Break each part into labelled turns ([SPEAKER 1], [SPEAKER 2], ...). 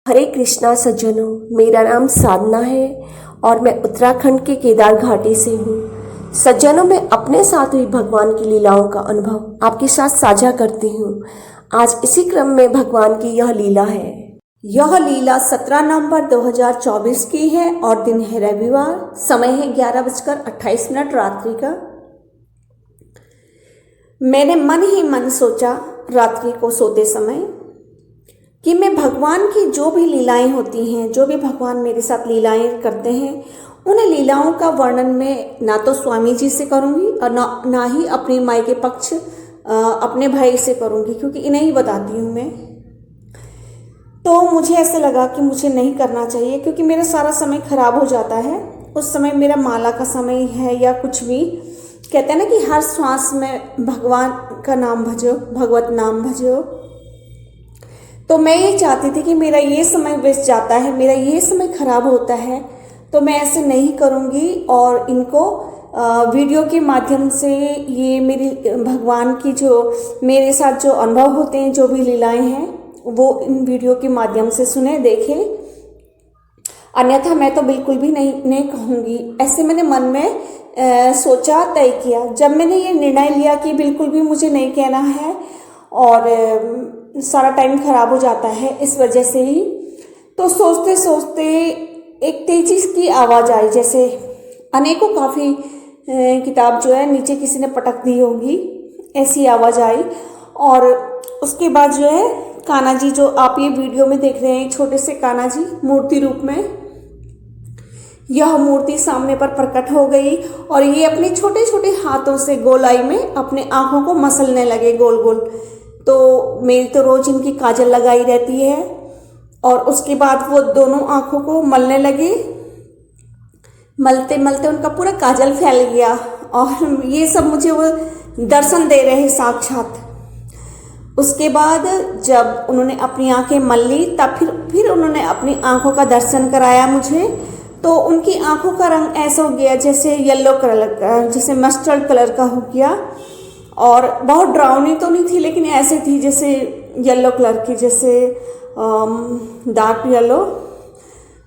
[SPEAKER 1] हरे कृष्णा सज्जनों, मेरा नाम साधना है और मैं उत्तराखंड के केदार घाटी से हूँ। सज्जनों, मैं अपने साथ हुई भगवान की लीलाओं का अनुभव आपके साथ साझा करती हूँ। आज इसी क्रम में भगवान की यह लीला है। यह लीला 17 नवंबर 2024 की है और दिन है रविवार। समय है 11:28 रात्रि का। मैंने मन ही मन सोचा रात्रि को सोते समय कि मैं भगवान की जो भी लीलाएं होती हैं, जो भी भगवान मेरे साथ लीलाएं करते हैं, उन लीलाओं का वर्णन मैं ना तो स्वामी जी से करूंगी और ना ही अपने माई के पक्ष अपने भाई से करूंगी, क्योंकि इन्हें ही बताती हूँ मैं। तो मुझे ऐसे लगा कि मुझे नहीं करना चाहिए, क्योंकि मेरा सारा समय खराब हो जाता है। उस समय मेरा माला का समय है या कुछ भी, कहते हैं ना कि हर श्वास में भगवान का नाम भजो, भगवत नाम भजो। तो मैं ये चाहती थी कि मेरा ये समय वेस्ट जाता है, मेरा ये समय खराब होता है, तो मैं ऐसे नहीं करूँगी और इनको वीडियो के माध्यम से ये मेरी भगवान की जो मेरे साथ जो अनुभव होते हैं, जो भी लीलाएं हैं, वो इन वीडियो के माध्यम से सुने, देखें। अन्यथा मैं तो बिल्कुल भी नहीं कहूँगी। ऐसे मैंने मन में सोचा, तय किया। जब मैंने ये निर्णय लिया कि बिल्कुल भी मुझे नहीं कहना है और सारा टाइम खराब हो जाता है इस वजह से ही, तो सोचते सोचते एक तेजी की आवाज़ आई, जैसे अनेकों काफ़ी किताब जो है नीचे किसी ने पटक दी होगी, ऐसी आवाज़ आई। और उसके बाद जो है कान्हा जी, जो आप ये वीडियो में देख रहे हैं, छोटे से कान्हा जी मूर्ति रूप में, यह मूर्ति सामने पर प्रकट हो गई और ये अपने छोटे छोटे हाथों से गोलाई में अपने आँखों को मसलने लगे गोल गोल। तो मेरी तो रोज इनकी काजल लगाई रहती है और उसके बाद वो दोनों आँखों को मलने लगे। मलते मलते उनका पूरा काजल फैल गया और ये सब मुझे वो दर्शन दे रहे साक्षात। उसके बाद जब उन्होंने अपनी आंखें मल ली, तब फिर उन्होंने अपनी आंखों का दर्शन कराया मुझे। तो उनकी आंखों का रंग ऐसा हो गया जैसे येलो कलर का, जैसे मस्टर्ड कलर का हो गया। और बहुत ड्राउनी तो नहीं थी, लेकिन ऐसे थी जैसे येलो कलर की, जैसे डार्क येलो।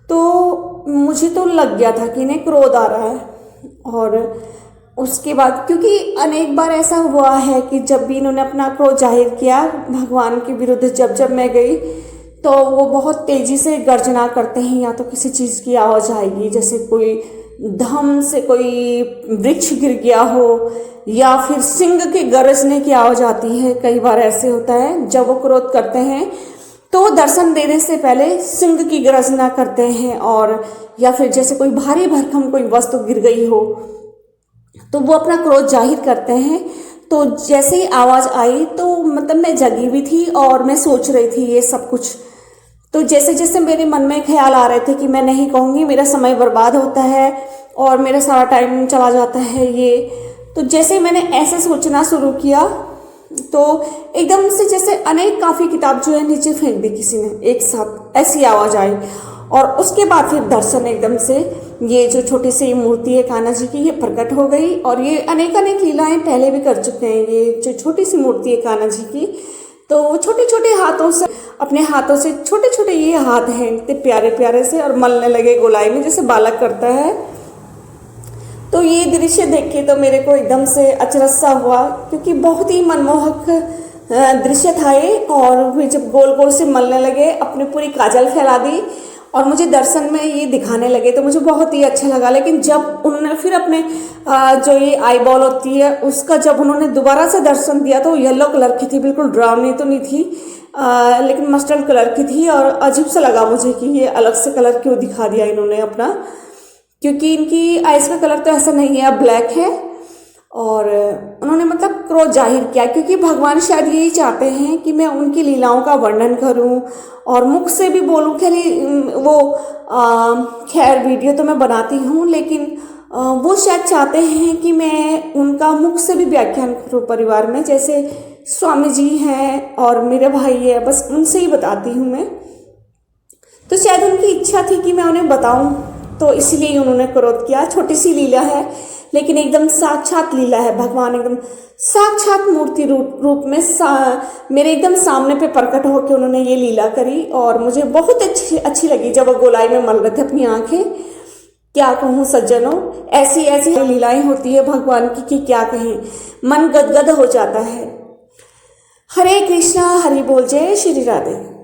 [SPEAKER 1] तो मुझे तो लग गया था कि इन्हें क्रोध आ रहा है। और उसके बाद, क्योंकि अनेक बार ऐसा हुआ है कि जब भी इन्होंने अपना क्रोध जाहिर किया भगवान के विरुद्ध, जब मैं गई, तो वो बहुत तेज़ी से गर्जना करते हैं। या तो किसी चीज़ की आवाज़ आएगी, जैसे कोई धम से कोई वृक्ष गिर गया हो, या फिर सिंह के गरजने की आवाज़ आती है। कई बार ऐसे होता है जब वो क्रोध करते हैं तो दर्शन देने से पहले सिंह की गर्जना करते हैं। और या फिर जैसे कोई भारी भरकम कोई वस्तु गिर गई हो तो वो अपना क्रोध जाहिर करते हैं। तो जैसे ही आवाज़ आई तो मतलब मैं जगी भी थी और मैं सोच रही थी ये सब कुछ। तो जैसे जैसे मेरे मन में ख्याल आ रहे थे कि मैं नहीं कहूँगी, मेरा समय बर्बाद होता है और मेरा सारा टाइम चला जाता है ये। तो जैसे मैंने ऐसे सोचना शुरू किया तो एकदम से जैसे अनेक काफ़ी किताब जो है नीचे फेंक दी किसी ने एक साथ, ऐसी आवाज़ आई। और उसके बाद फिर दर्शन एकदम से, ये जो छोटी सी मूर्ति है कान्हा जी की, ये प्रकट हो गई। और ये अनेक लीलाएं पहले भी कर चुके हैं। ये जो छोटी सी मूर्ति है कान्हा जी की, तो छोटे छोटे हाथों से, अपने हाथों से छोटे छोटे ये हाथ हैं इतने प्यारे प्यारे से, और मलने लगे गोलाई में जैसे बालक करता है। तो ये दृश्य देख के तो मेरे को एकदम से अचरज सा हुआ, क्योंकि बहुत ही मनमोहक दृश्य था ये। और वे जब गोल गोल से मलने लगे, अपनी पूरी काजल फैला दी और मुझे दर्शन में ये दिखाने लगे, तो मुझे बहुत ही अच्छा लगा। लेकिन जब उन्होंने फिर अपने जो ये आई बॉल होती है उसका जब उन्होंने दोबारा से दर्शन दिया, तो येलो कलर की थी, बिल्कुल ड्राउनी तो नहीं थी, लेकिन मस्टर्ड कलर की थी। और अजीब सा लगा मुझे कि ये अलग से कलर क्यों दिखा दिया इन्होंने अपना, क्योंकि इनकी आइज का कलर तो ऐसा नहीं है, ब्लैक है। और उन्होंने मतलब क्रोध जाहिर किया, क्योंकि भगवान शायद यही चाहते हैं कि मैं उनकी लीलाओं का वर्णन करूं और मुख से भी बोलूं। वो खैर वीडियो तो मैं बनाती हूं, लेकिन वो शायद चाहते हैं कि मैं उनका मुख से भी व्याख्यान करूं परिवार में, जैसे स्वामी जी हैं और मेरे भाई है, बस उनसे ही बताती हूँ मैं। तो शायद उनकी इच्छा थी कि मैं उन्हें बताऊं, तो इसीलिए उन्होंने क्रोध किया। छोटी सी लीला है, लेकिन एकदम साक्षात लीला है। भगवान एकदम साक्षात मूर्ति रूप में मेरे एकदम सामने पे प्रकट होकर उन्होंने ये लीला करी और मुझे बहुत अच्छी लगी जब वो गोलाई में मल रहे थे अपनी आंखें। क्या कहूँ सज्जनों, ऐसी ऐसी लीलाएं होती है भगवान की कि क्या कहें, मन गदगद हो जाता है। हरे कृष्णा, हरि बोल, जय श्री राधे।